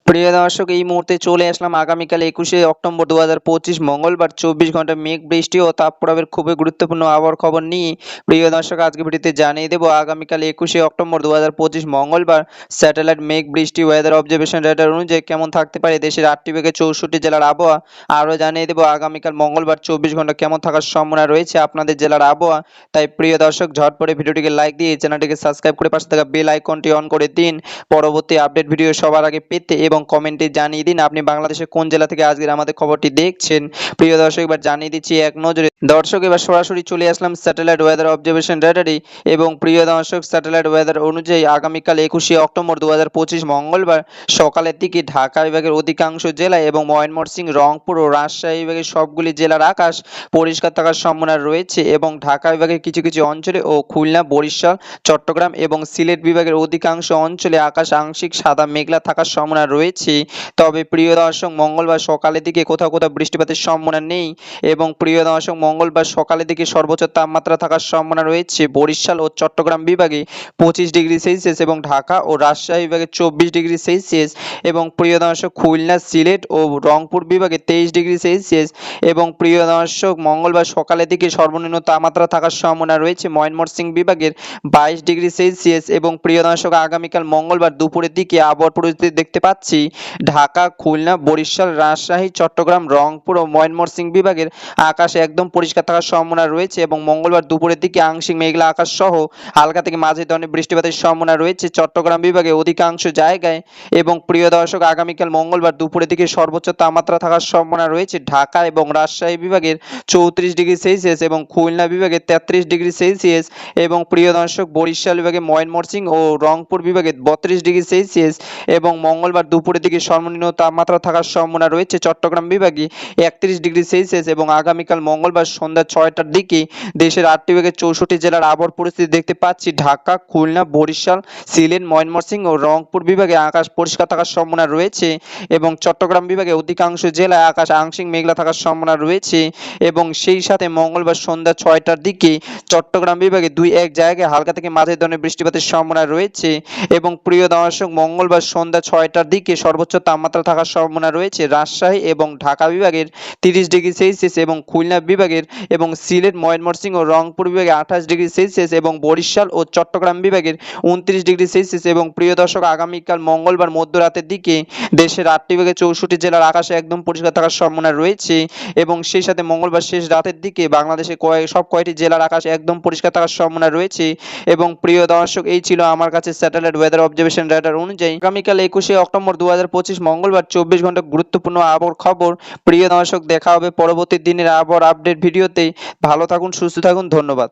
প্রিয় দর্শক, এই মুহূর্তে চলে আসলাম আগামীকাল 21শে অক্টোবর 2025 মঙ্গলবার 24 ঘন্টা মেঘ বৃষ্টি ও তাপপ্রবাহের খুবই গুরুত্বপূর্ণ আবহাওয়ার খবর নিয়ে প্রিয় দর্শক আজকে ভিডিওতে জানিয়ে দেবো আগামীকাল 21শে অক্টোবর 2025 মঙ্গলবার স্যাটেলাইট মেঘ বৃষ্টি ওয়েদার অবজারভেশন রেডার অনুযায়ী কেমন থাকতে পারে দেশের 8টি থেকে 64 জেলার আবহাওয়া। আরও জানিয়ে দেবো আগামীকাল মঙ্গলবার 24 ঘন্টা কেমন থাকার সম্ভাবনা রয়েছে আপনাদের জেলার আবহাওয়া। তাই প্রিয় দর্শক ঝটপটে ভিডিওটিকে লাইক দিয়ে চ্যানেলটিকে সাবস্ক্রাইব করে পাশে থাকা বেল আইকনটি অন করে দিন পরবর্তী আপডেট ভিডিও সবার আগে পেতে, এবং কমেন্টে জানিয়ে দিন আপনি বাংলাদেশের কোন জেলা থেকে আজকের আমাদের খবরটি দেখছেন। প্রিয় দর্শক, এবার জানিয়ে দিচ্ছি এক নজরে। দর্শক, এবার সরাসরি চলে আসলাম স্যাটেলাইট ওয়েদার অবজারভেশন রেডারে, এবং প্রিয় দর্শক স্যাটেলাইট ওয়েদার অনুযায়ী আগামীকাল 21শে অক্টোবর 2025 মঙ্গলবার সকালের দিকে ঢাকা বিভাগের অধিকাংশ জেলায় এবং ময়মনসিংহ, রংপুর ও রাজশাহী বিভাগের সবগুলি জেলার আকাশ পরিষ্কার থাকার সম্ভাবনা রয়েছে, এবং ঢাকা বিভাগের কিছু কিছু অঞ্চলে ও খুলনা, বরিশাল, চট্টগ্রাম এবং সিলেট বিভাগের অধিকাংশ অঞ্চলে আকাশ আংশিক সাদা মেঘলা থাকার সম্ভাবনা রয়েছে। তবে প্রিয় দর্শক, মঙ্গলবার সকালের দিকে কোথাও কোথাও বৃষ্টিপাতের সম্ভাবনা নেই, এবং প্রিয় দর্শক মঙ্গলবার সকালের দিকে সর্বোচ্চ তাপমাত্রা থাকার সম্ভাবনা রয়েছে বরিশাল ও চট্টগ্রাম বিভাগে 25 ডিগ্রি সেলসিয়াস এবং ঢাকা ও রাজশাহী বিভাগে 24 ডিগ্রি সেলসিয়াস, এবং প্রিয় দর্শক খুলনা, সিলেট ও রংপুর বিভাগে 23 ডিগ্রি সেলসিয়াস, এবং প্রিয় দর্শক মঙ্গলবার সকালের দিকে সর্বনিম্ন তাপমাত্রা থাকার সম্ভাবনা রয়েছে ময়মনসিংহ বিভাগের 22 ডিগ্রি সেলসিয়াস, এবং প্রিয় দর্শক আগামীকাল মঙ্গলবার দুপুরের দিকে আবহাওয়ার পরিস্থিতি দেখতে পাচ্ছি ঢাকা, খুলনা, বরিশাল, রাজশাহী, চট্টগ্রাম, রংপুর ও ময়মনসিংহ বিভাগের আকাশে একদম পরিষ্কার থাকার সম্ভাবনা রয়েছে, এবং মঙ্গলবার দুপুরের দিকে আংশিক মেঘলা আকাশ সহ হালকা থেকে মাঝারি ধরনের বৃষ্টিপাতের সম্ভাবনা রয়েছে চট্টগ্রাম বিভাগে অধিকাংশ জায়গায়, এবং প্রিয় দর্শক আগামীকাল মঙ্গলবার দুপুরের দিকে সর্বোচ্চ তাপমাত্রা থাকার সম্ভাবনা রয়েছে ঢাকা এবং রাজশাহী বিভাগের 34 ডিগ্রি সেলসিয়াস এবং খুলনা বিভাগে 33 ডিগ্রি সেলসিয়াস, এবং প্রিয় দর্শক বরিশাল বিভাগে ময়মনসিংহ ও রংপুর বিভাগে 32 ডিগ্রি সেলসিয়াস, এবং মঙ্গলবার দুপুরের দিকে সর্বনিম্ন তাপমাত্রা থাকার সম্ভাবনা রয়েছে চট্টগ্রাম বিভাগে 31 ডিগ্রি সেলসিয়াস, এবং আগামীকাল মঙ্গলবার সন্ধ্যা 6টার দিকে দেশের 8টি বিভাগের 64 জেলার আবহাওয়ার পরিস্থিতি দেখতে পাচ্ছি ঢাকা, খুলনা, বরিশাল, সিলেট, ময়মনসিংহ ও রংপুর বিভাগে আকাশ পরিষ্কার থাকার সম্ভাবনা রয়েছে, এবং চট্টগ্রাম বিভাগে অধিকাংশ জেলায় আকাশ আংশিক মেঘলা থাকার সম্ভাবনা রয়েছে, এবং সেই সাথে মঙ্গলবার সন্ধ্যা 6টার দিকে চট্টগ্রাম বিভাগে 2-1 জায়গায় হালকা থেকে মাঝারি ধরনের বৃষ্টিপাতের সম্ভাবনা রয়েছে, এবং প্রিয় দর্শক মঙ্গলবার সন্ধ্যা 6টার দিকে সর্বোচ্চ তাপমাত্রা থাকার সম্ভাবনা রয়েছে রাজশাহী এবং ঢাকা বিভাগের 30 ডিগ্রি সেলসিয়াস, এবং খুলনা বিভাগের এবং সিলেট, ময়মনসিংহ ও রংপুর বিভাগে 28 ডিগ্রি সেলসিয়াস, এবং বরিশাল ও চট্টগ্রাম বিভাগের 29 ডিগ্রি সেলসিয়াস, এবং প্রিয় দর্শক আগামীকাল মঙ্গলবার মধ্যরাতের দিকে দেশের 8টি বিভাগের 64 জেলার আকাশে একদম পরিষ্কার থাকার সম্ভাবনা রয়েছে, এবং সেই সাথে মঙ্গলবার শেষ রাতের দিকে বাংলাদেশের সব কয়টি জেলার আকাশে একদম পরিষ্কার থাকার সম্ভাবনা রয়েছে। এবং প্রিয় দর্শক, এই ছিল আমার কাছে স্যাটেলাইট ওয়েদার অবজারভেশন রেডার অনুযায়ী আগামীকাল 21শে অক্টোবর 2025 মঙ্গলবার 24 ঘন্টা গুরুত্বপূর্ণ আবহাওয়ার খবর। প্রিয় দর্শক, দেখা হবে পরবর্তী দিনের আবহাওয়ার আপডেট ভিডিওতে। ভালো থাকুন, সুস্থ থাকুন, ধন্যবাদ।